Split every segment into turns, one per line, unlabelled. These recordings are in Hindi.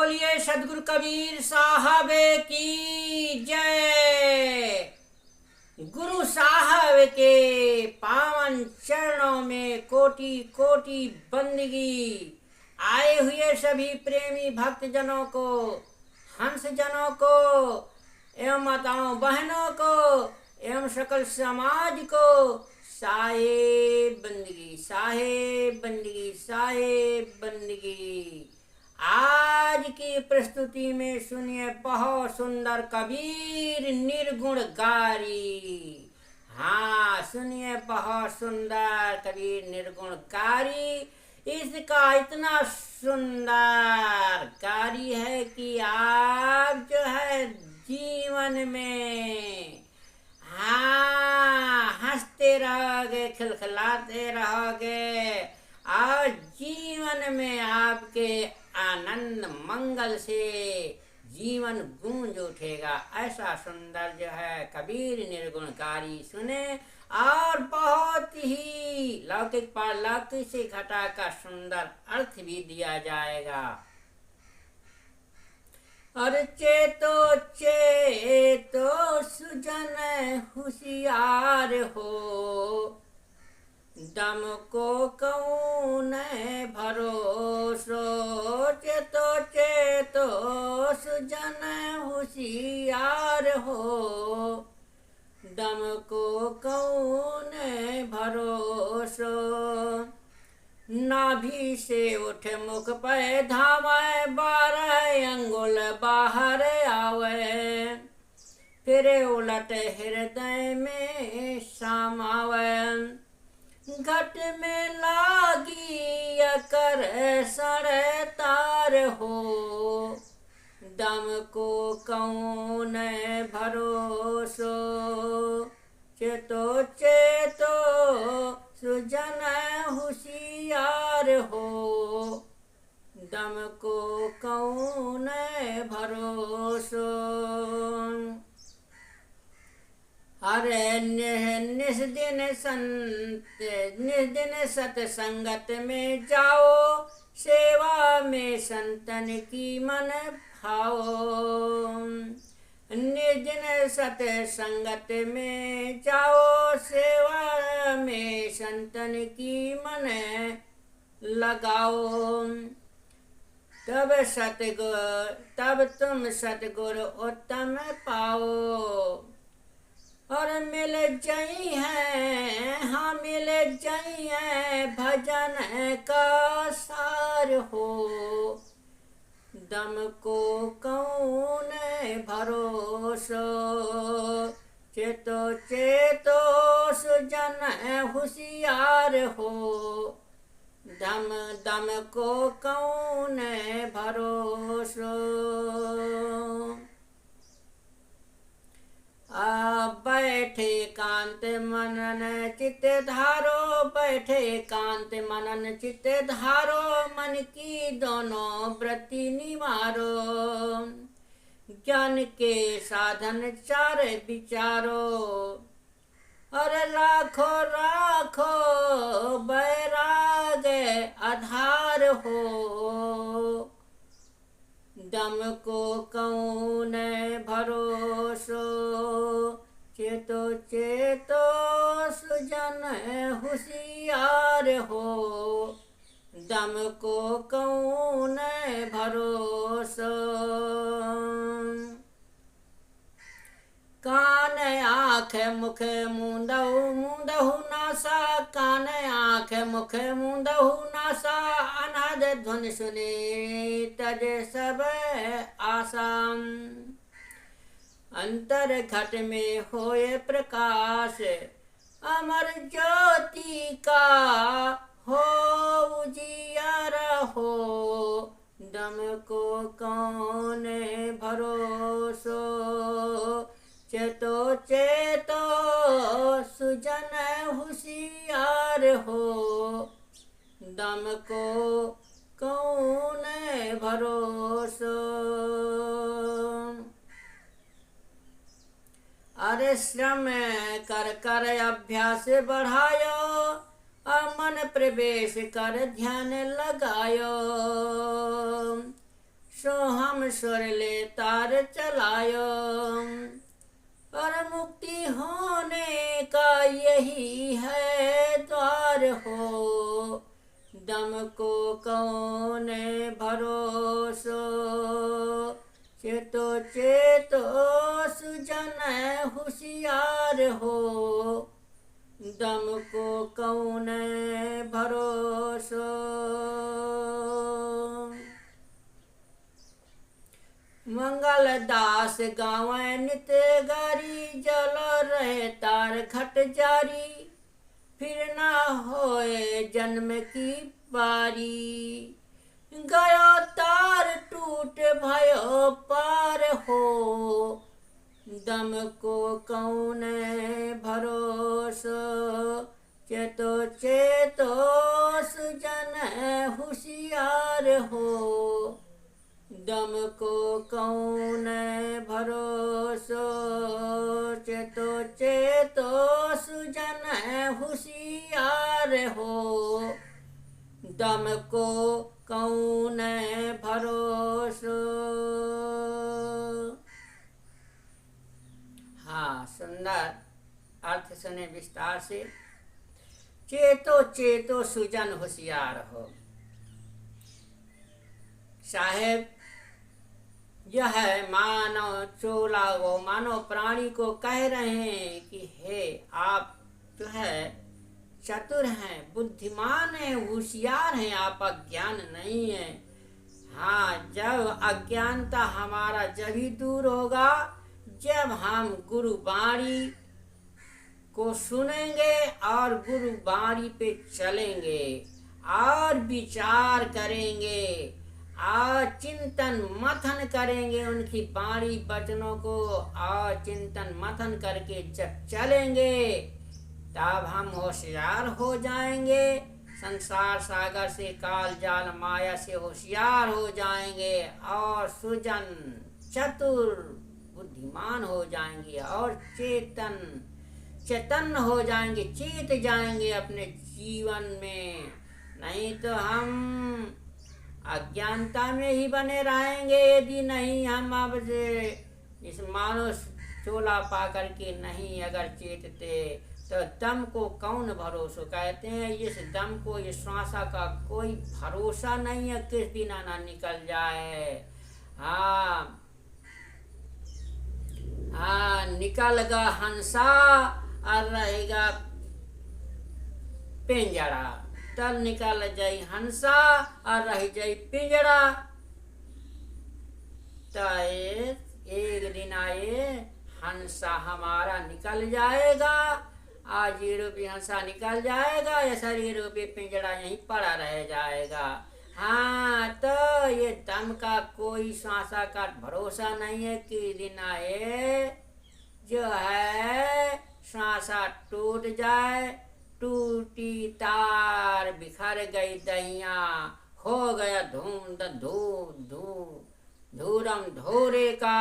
बोलिए सदगुरु कबीर साहब की जय। गुरु साहब के पावन चरणों में कोटि कोटि बंदगी। आए हुए सभी प्रेमी भक्त जनों को, हंस जनों को एवं माताओं बहनों को एवं सकल समाज को साहेब बंदगी, साहेब बंदगी, साहेब बंदगी। आज की प्रस्तुति में सुनिए बहुत सुंदर कबीर निर्गुण गारी। हाँ, सुनिए बहुत सुंदर कबीर निर्गुण गारी। इसका इतना सुंदर गारी है कि आप जो है जीवन में हाँ हंसते रहोगे, खिलखिलाते रहोगे और जीवन में आपके आनंद मंगल से जीवन गूंज उठेगा। ऐसा सुंदर जो है कबीर निर्गुणकारी सुने और बहुत ही लौकिक पारलौकिक से घटाकर सुंदर अर्थ भी दिया जाएगा। और चेतो चेतो सुजन होशियार हो, दम को कौन भरोसो। चेतो चेतो सुजन होशियार हो, दम को कौन भरोसो। नाभि से उठ मुख पे धावे, 12 अंगुल बाहर आवे। फिर उलट हृदय में समावे, घट में लागी अकर सड़ तार हो। दम को कौन भरोसो। चेतो चेतो सुजन होशियार हो, दम को कौन भरोसो। अरे निस्दिन सत्संगत में जाओ, सेवा में संतन की मन भाओ। निर्जन सत्संगत में जाओ, सेवा में संतन की मन लगाओ। तब तुम सतगुरु उत्तम पाओ। और मिल जाई है, हाँ मिल जाई है भजन का सार हो। दम को कौन भरोसो। चेतो चेतो सुजन होशियार हो, दम दम को कौन भरोसो। बैठे कांत मनन चित्त धारो, बैठे कांत मनन चित्त धारो। मन की दोनों वृत्ति निवारो, ज्ञान के साधन चार विचारो। और राखो राखो बैराग आधार हो, दम को कौन भरोसो। चेतो चेतो सुजन होशियार हो, दम को कौन भरोसो। कान आँख मुख मूंदहु मूंदहु नासा, कान आँख मुख मूंदहु नासा। अनाद ध्वनि सुने तज सब आसाम, अंतर घट में होए प्रकाश। अमर ज्योति का हो उजियारा हो, दम को कौन भरोसो। चेतो चेतो सुजन होशियार हो, दम को कौन भरोसो। अरे श्रम कर कर अभ्यास बढ़ायो, मन प्रवेश कर ध्यान लगायो। सोहा राम सुरले तार चलायो। और मुक्ति होने का यही है द्वार हो, दम को कौन भरोसो। चेतो चेतो सुजन होशियार हो, दम को कौन भरोसो। मंगल दास गावे नित गारी, जल रहे तार घट जारी। फिर ना होए जन्म की बारी, गयो तार टूट भयो पार हो, दम को कौन भरोसो। चेतो चेतो सुजन होशियार हो, दम को कौन भरोसो। चेतो चेतो सुजन होशियार हो, दम को कौन भरोसो। हाँ, सुंदर अर्थ सुने विस्तार से। चेतो चेतो सुजन होशियार हो। साहेब यह मानव चोला वो मानव प्राणी को कह रहे हैं कि हे आप जो है चतुर हैं, बुद्धिमान हैं, होशियार हैं, आप अज्ञान नहीं है। हाँ, जब अज्ञानता हमारा जब ही दूर होगा जब हम गुरु वाणी को सुनेंगे और गुरु वाणी पे चलेंगे और विचार करेंगे और चिंतन मथन करेंगे उनकी वाणी वचनों को, और चिंतन मथन करके जब चलेंगे तब हम होशियार हो जाएंगे। संसार सागर से, काल जाल माया से होशियार हो जाएंगे और सुजन चतुर बुद्धिमान हो जाएंगे और चेतन हो जाएंगे, चेत जाएंगे अपने जीवन में। नहीं तो हम अज्ञानता में ही बने रहेंगे यदि नहीं हम अब इस मानव चोला पा करके नहीं अगर चेतते तो दम को कौन भरोसा। कहते हैं इस दम को, इस श्वासा का कोई भरोसा नहीं है, किस बिना ना निकल जाए। हाँ हाँ, निकलगा हंसा और रहेगा पिंजरा, तब निकल जाई हंसा और रह जाई पिंजरा। तो एक दिन आए हंसा हमारा निकल जाएगा, आज ये रूपी हंसा निकल जाएगा, ये शरीर रूपी पिंजरा यहीं पड़ा रह जाएगा। हाँ, तो ये दम का कोई श्वासा का भरोसा नहीं है कि दिन आए जो है श्वासा टूट जाए। टूटी तार बिखर गई दैया, हो गया धूम धूरम धोरे का।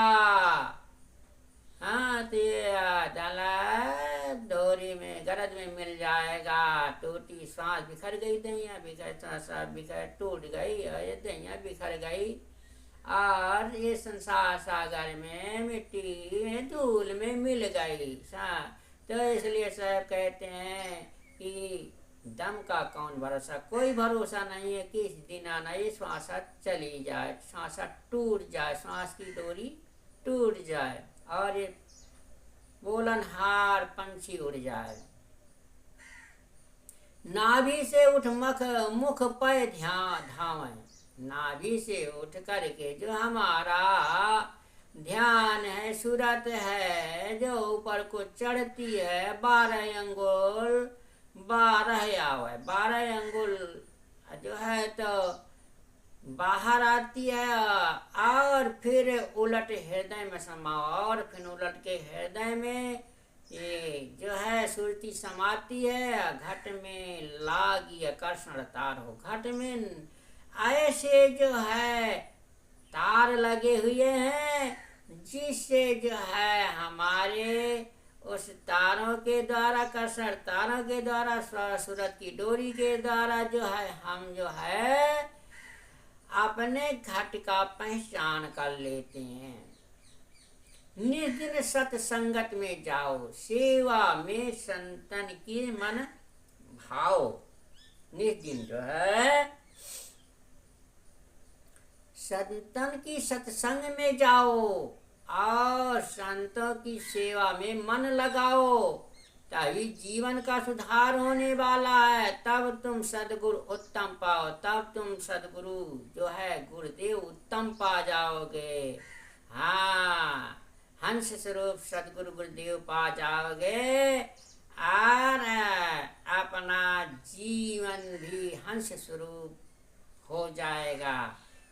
हाँ, डोरी में गरज में मिल जाएगा। टूटी सांस बिखर गई दैया, बिखर टूट गई दैया बिखर गई और ये संसार सागर में मिट्टी में धूल में मिल गई। तो इसलिए साहब कहते हैं कि दम का कौन भरोसा, कोई भरोसा नहीं है कि इस दिन आना ये श्वासा चली जाए, श्वासा टूट जाए, श्वास की डोरी टूट जाए और ये बोलनहार पंछी उड़ जाए। नाभि से उठ मुख पे ध्यान धावे, नाभि से उठ करके जो हमारा ध्यान है, सूरत है जो ऊपर को चढ़ती है, 12 अंगुल 12 आवे, 12 अंगुल जो है तो बाहर आती है और फिर उलट हृदय में समाओ और फिर उलट के हृदय में ये जो है सुरती समाती है। घट में लागी आकर्षण तार हो, घट में ऐसे जो है तार लगे हुए हैं जिससे जो है हमारे उस तारों के द्वारा, आकर्षण तारों के द्वारा, सूरत की डोरी के द्वारा जो है हम जो है अपने घट का पहचान कर लेते हैं। निर्दिन सत्संगत में जाओ, सेवा में संतन की मन भाव। निर्दिन जो है संतन की सत्संग में जाओ और संतों की सेवा में मन लगाओ, तभी जीवन का सुधार होने वाला है। तब तुम सदगुरु उत्तम पाओ, तब तुम सदगुरु जो है गुरुदेव उत्तम पा जाओगे। हाँ, हंस स्वरूप सदगुरु गुरुदेव पा जाओगे और अपना जीवन भी हंस स्वरूप हो जाएगा।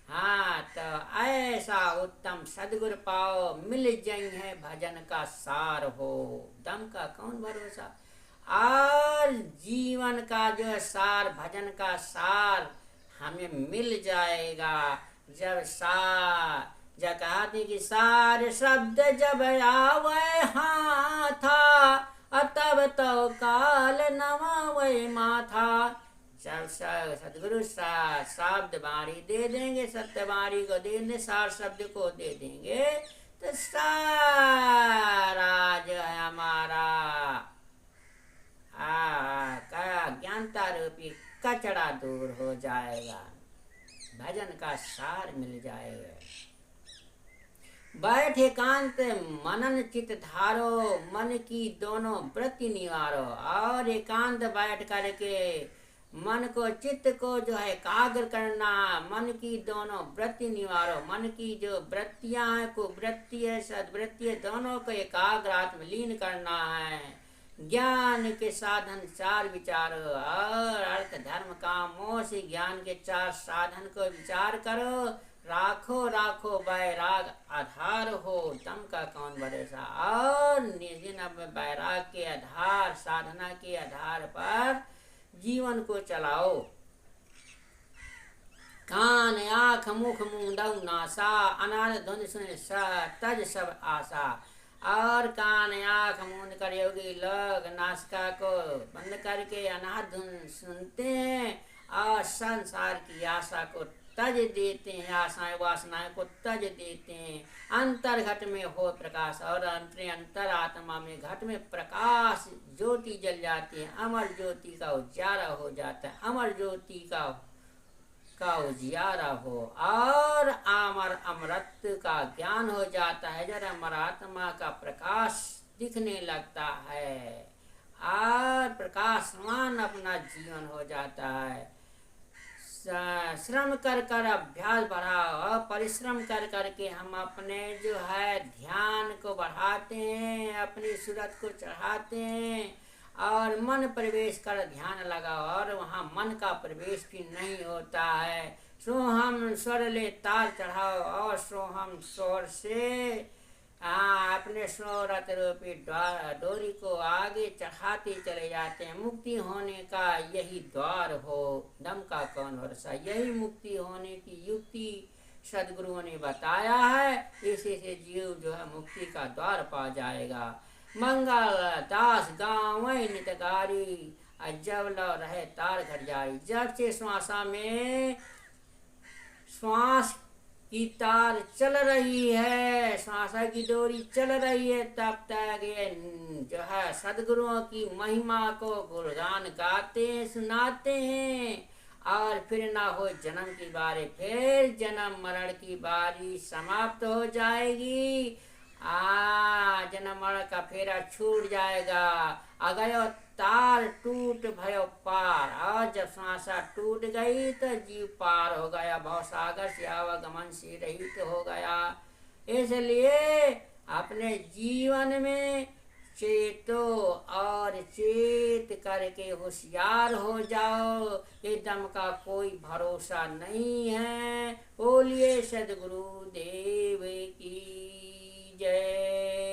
हाँ, तो ऐसा उत्तम सदगुरु पाओ, मिल जाई है भजन का सार हो। दम का कौन भरोसा। और जीवन का जो है सार, भजन का सार हमें मिल जाएगा जब कहते कि सार शब्द जब आवे हाथा, तब तो काल नवावे माथा। जब सदगुरु शब्द बाणी दे देंगे, सत्य बाणी को दे देंगे, सार शब्द को दे देंगे, तो सारा जो है हमारा ज्ञानता रूपी कचरा दूर हो जाएगा, भजन का सार मिल जाएगा। बैठ एकांत मनन चित धारो, मन की दोनों वृत्ति निवारो। और एकांत बैठ करके मन को, चित्त को जो है एकाग्र करना, मन की दोनों वृत्ति निवारो। मन की जो वृत्तियां हैं, कुवृत्ति है, सद्वृत्ति है, दोनों को एकाग्र आत्मलीन करना है। ज्ञान के साधन चार विचारो, और अर्थ धर्म काम मोह से ज्ञान के चार साधन को विचार करो। राखो राखो बैराग आधार हो, दम का कौन भरोसा। और निर्जन बैराग के आधार, साधना के आधार पर जीवन को चलाओ। कान आँख मुख मुंडऊ नासा, अनाद ध्वनि सुन तज सब आशा। और कान आँख मूंद कर योगी लोग नासिका को बंद करके अनाद धुन सुनते हैं और संसार की आशा को तज देते हैं, आशाएं वासनाएं को तज देते हैं। अंतर घट में हो प्रकाश, और अंतरे अंतर आत्मा में घट में प्रकाश ज्योति जल जाती है, अमर ज्योति का उजियारा हो जाता है। अमर ज्योति का उजियारा हो और अमर अमृत का ज्ञान हो जाता है। जब अमर आत्मा का प्रकाश दिखने लगता है और प्रकाशमान अपना जीवन हो जाता है। श्रम कर कर अभ्यास बढ़ाओ, और परिश्रम कर करके हम अपने जो है ध्यान को बढ़ाते हैं, अपनी सूरत को चढ़ाते हैं। और मन प्रवेश कर ध्यान लगाओ, और वहाँ मन का प्रवेश भी नहीं होता है। सो हम स्वर ले ताल चढ़ाओ, और सो हम स्वर से अपने स्वरत रूपी डोरी को आगे चढ़ाते चले जाते हैं। मुक्ति होने का यही द्वार हो, दम का कौन भरोसा। यही मुक्ति होने की युक्ति सदगुरुओं ने बताया है। इसी से जीव जो है मुक्ति का द्वार पा जाएगा। मंगल दास गाँव नित गारी, जब लो रहे तार घट जारी। जब से श्वासा में श्वास की तार चल रही है, श्वासा की डोरी चल रही है, तब तक ये जो है सदगुरुओं की महिमा को गुणगान गाते हैं, सुनाते हैं। और फिर ना हो जन्म की बारी, फिर जन्म मरण की बारी समाप्त हो जाएगी। जन्म मरण का फेरा छूट जाएगा। अगयो तार टूट भयो पार, और जब श्वासा टूट गई तो जीव पार हो गया, भवसागर से आवागमन से रहित हो गया। इसलिए अपने जीवन में चेतो और चेत करके होशियार हो जाओ। एकदम का कोई भरोसा नहीं है। बोलिए सदगुरु देव की जय।